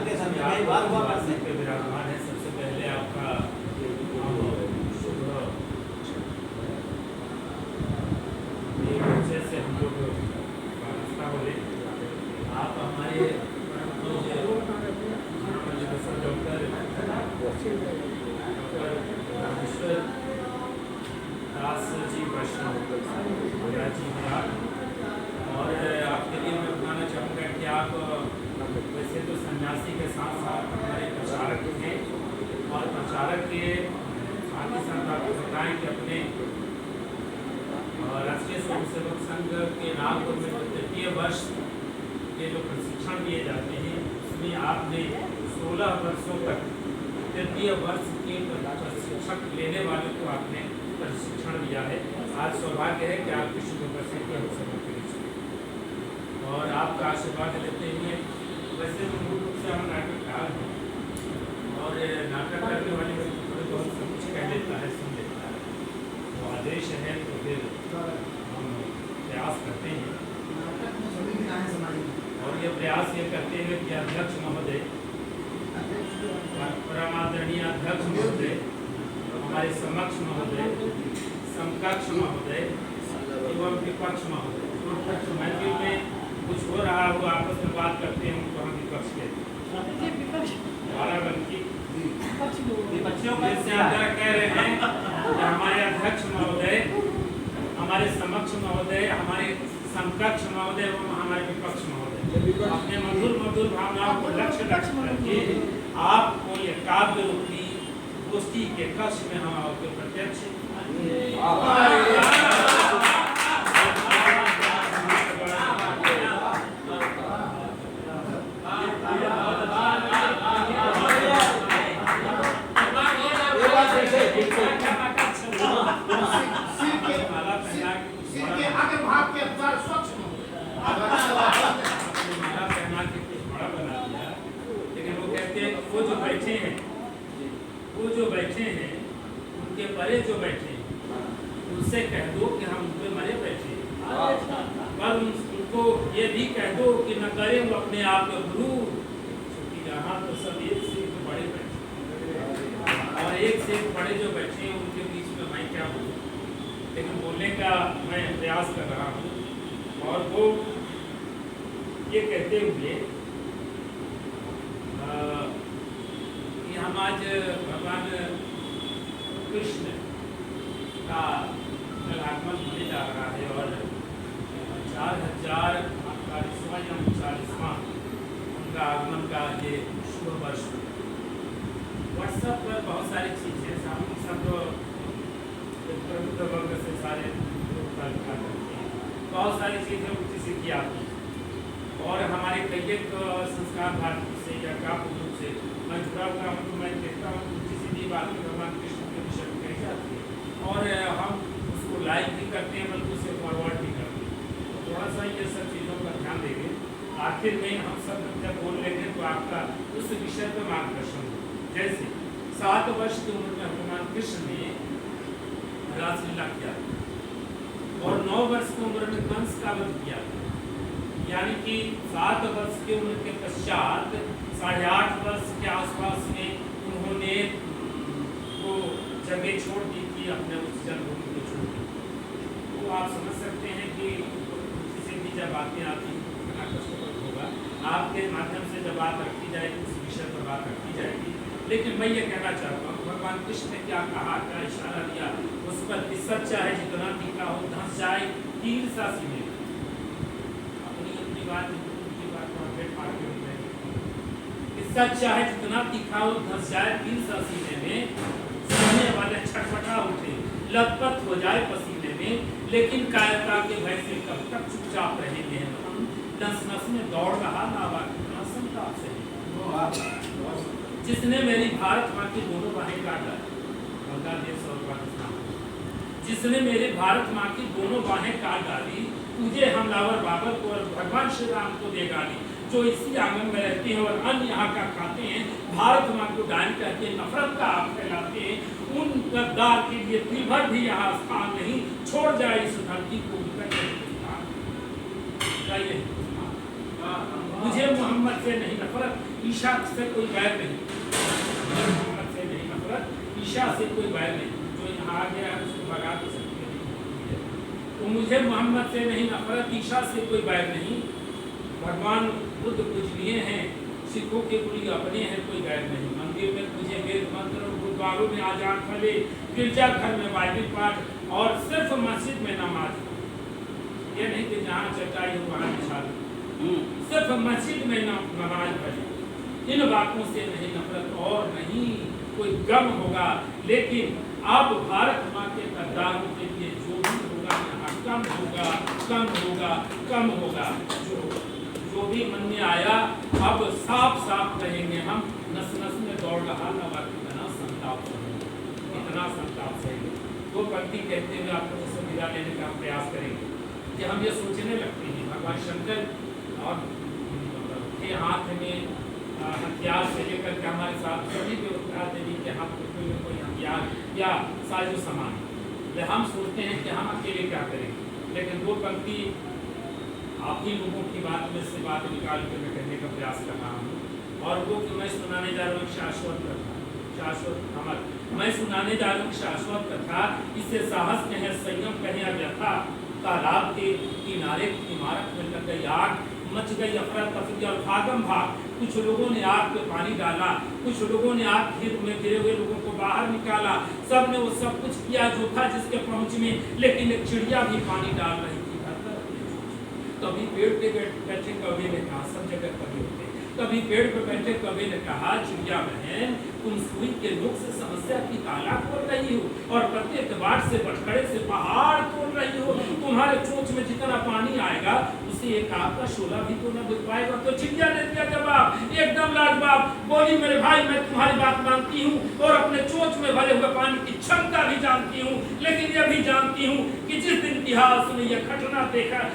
के समय बार हुआ पे विराजमान है। सबसे पहले आपका से हम लोग वास्ता बोले आप हमारे डॉक्टर रामेश्वर दास जी वैष्णव जी बिहार, और आपके लिए मैं बताना चाहूँगा कि आप वैसे तो सन्यासी के साथ साथ हमारे प्रचारक हैं, और प्रचारक के साथ ही साथ आपको बताएं कि अपने राष्ट्रीय स्वयंसेवक संघ के नागपुर में तृतीय वर्ष के जो प्रशिक्षण दिए जाते हैं उसमें आपने 16 वर्षों तक तृतीय वर्ष के प्रशिक्षक लेने वाले को आपने प्रशिक्षण दिया है। आज सौभाग्य है कि आपकी शुभ उपस्थिति हम सब के बीच और आपका आशीर्वाद लेते हुए, वैसे तो मूल रूप से हम नाटककार हैं और नाटक करने वाले थोड़े बहुत सब कुछ कह लेता है, सुन लेता है, तो आदेश है तो फिर हम प्रयास करते हैं। और ये प्रयास ये करते हैं कि अध्यक्ष महोदय, परमादरणीय अध्यक्ष महोदय, हमारे समक्ष महोदय, समकक्ष महोदय एवं विपक्ष महोदय, मैथिली में कुछ हो रहा हो आपस में बात करते हैं उनको हम विपक्ष कहते हैं। बाराबंकी विपक्षियों में से आप जरा कह रहे हैं कि हमारे अध्यक्ष महोदय, हमारे समक्ष महोदय, हमारे समकक्ष महोदय एवं हमारे विपक्ष महोदय, अपने मधुर मधुर भावनाओं को लक्ष्य करके आपको ये काव्य रूपी गोष्ठी के कक्ष में हम आपके प्रत्यक्ष उनके परे जो बैठे उनसे कह दो कि हम उनके मरे बैठे, पर उनको ये भी कह दो कि न करें वो अपने आप के गुरु, क्योंकि यहाँ तो सब एक से एक बड़े बैठे और एक से एक बड़े जो बैठे हैं उनके बीच में मैं क्या बोलूँ, लेकिन बोलने का मैं प्रयास कर रहा हूँ। और वो ये कहते हुए कि हम आज भगवान कृष्ण का आगमन होने जा रहा है और 4040वां या 39वां उनका आगमन का ये शुभ वर्ष। व्हाट्सएप पर बहुत सारी चीज़ें हम सब प्रबुद्ध वर्ग से सारे लोग करते हैं, बहुत सारी चीज़ें उल्टी सीखी आती हैं और हमारे कई एक संस्कार भारती से या काव्य रूप से मैं जुड़ा हुआ हूँ, तो मैं देखता हूँ उल्टी सीधी बात भगवान कृष्ण के विषय में कही जाती है और हम उसको लाइक भी करते हैं बल्कि उसे फॉरवर्ड भी करते हैं। तो थोड़ा सा ये सब चीज़ों का ध्यान देंगे, आखिर में हम सब जब बोल लेंगे तो आपका उस विषय पर मार्गदर्शन हो। जैसे 7 वर्ष की उम्र में भगवान कृष्ण ने रासलीला किया और 9 वर्ष की उम्र में कंस का वध किया, यानी कि 7 वर्ष की उम्र के पश्चात 8.5 वर्ष के आसपास में उन्होंने वो जगह छोड़ दी थी, अपने उस जन्मभूमि को छोड़ दी। तो आप समझ सकते हैं कि किसी भी जब बातें आती हैं कितना कष्टप्रद होगा। आपके माध्यम से जब बात रखी जाएगी उस विषय पर बात रखी जाएगी, लेकिन मैं ये कहना चाहता हूँ भगवान कृष्ण ने क्या कहा, क्या इशारा दिया उस पर कि सच्चा है जितना तीखा हो धंस जाए तीर सा सीने। अपनी बात सच्चा है जितना तीखा हो धंस जाए तीर सा सीने में, सुनने वाले छटपटा उठे लथपथ हो जाए पसीने में, लेकिन कायरता के भय से कब तक चुपचाप रहेंगे हम, नस नस में दौड़ रहा लावा कितना संताप से, जिसने मेरी भारत माँ की दोनों बाहें काट डाली, बांग्लादेश और पाकिस्तान, जिसने मेरे भारत माँ की दोनों बाहें काट डाली, तुझे हमलावर बाबर को और भगवान श्री राम को दे गाली, जो इसी आंगन में रहते हैं और अन्न यहाँ का खाते हैं, भारत माँ को डायन कहते हैं, नफरत का आप फैलाते हैं, उन गद्दार के लिए तिभर भी यहाँ स्थान नहीं, छोड़ जाए इस धरती को मुझे मोहम्मद से नहीं नफरत, ईशा से कोई बैर नहीं, मोहम्मद से नहीं नफरत, ईशा से कोई बैर नहीं। जो यहाँ आ गया है उसको भगा तो सकते नहीं। तो मुझे मोहम्मद से नहीं नफरत, ईशा से कोई बैर नहीं। भगवान बुद्ध पूजनीय हैं, सिखों के गुरु अपने हैं, कोई गैर नहीं। मंदिर में पूजे वेद मंत्र, गुरुद्वारों में आजान फले, गिरजाघर में बाइबिल पाठ और सिर्फ मस्जिद में नमाज। ये नहीं कि जहाँ चटाई हो वहाँ निशान, सिर्फ मस्जिद में नमाज पढ़े। इन बातों से नहीं नफरत और नहीं कोई गम होगा। लेकिन अब भारत माँ के गद्दारों के लिए जो भी होगा यहाँ कम होगा, कम होगा, कम होगा। जो भी मन में आया अब साफ साफ कहेंगे हम, नस नस में दौड़ रहा नवा कितना संताप सहेंगे, इतना संताप सहेंगे। दो पंक्ति कहते हुए आपको विदा लेने का प्रयास करेंगे कि हम ये सोचने लगते हैं भगवान शंकर और के हाथ में हथियार से लेकर के हमारे साथ सभी देवता देवी के हाथ में कोई हथियार या साजो सामान, हम सोचते हैं कि हम अकेले क्या करेंगे। लेकिन दो पंक्ति आप ही लोगों की बात में से बात निकाल कर मैं कहने का प्रयास कर रहा हूँ, और वो कि मैं सुनाने जा रहा हूँ शाश्वत कथा, शाश्वत अमर। मैं सुनाने जा रहा हूँ शाश्वत कथा। इससे साहस कहें, संयम कहें, व्यथा। तालाब के किनारे इमारत में लग गई आग, मच गई अफरा तफरी और भागम भाग। कुछ लोगों ने आग पे पानी डाला, कुछ लोगों ने आग खेत में गिरे हुए लोगों को बाहर निकाला। सब ने वो सब कुछ किया जो था जिसके पहुंच में, लेकिन एक चिड़िया भी पानी डाल रही थी। तभी पेड़ पे बैठे कवि ने कहा, सब जगह कवि होते, तभी पेड़ पे बैठे कवि ने कहा, चिड़िया बहन तुम सुई के नोक से समस्या की ताला खोल रही हो और प्रत्येक बार से बटखड़े से पहाड़ तोड़ रही हो। तुम्हारे चोंच में जितना पानी आएगा उसे एक आग का शोला भी तो न बुझ पाएगा। तो चिड़िया ने दिया जवाब एकदम लाजवाब, बोली मेरे भाई मैं तुम्हारी बात मानती हूँ और अपने चोंच में भरे हुए पानी की क्षमता भी जानती हूँ, लेकिन यह भी जानती हूँ कि जिस दिन इतिहास में यह घटना देखा,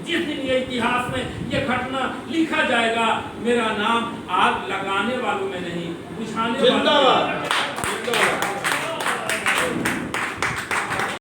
जिस दिन ये इतिहास में ये घटना लिखा जाएगा, मेरा नाम आग लगाने वालों में नहीं बुझाने वालों में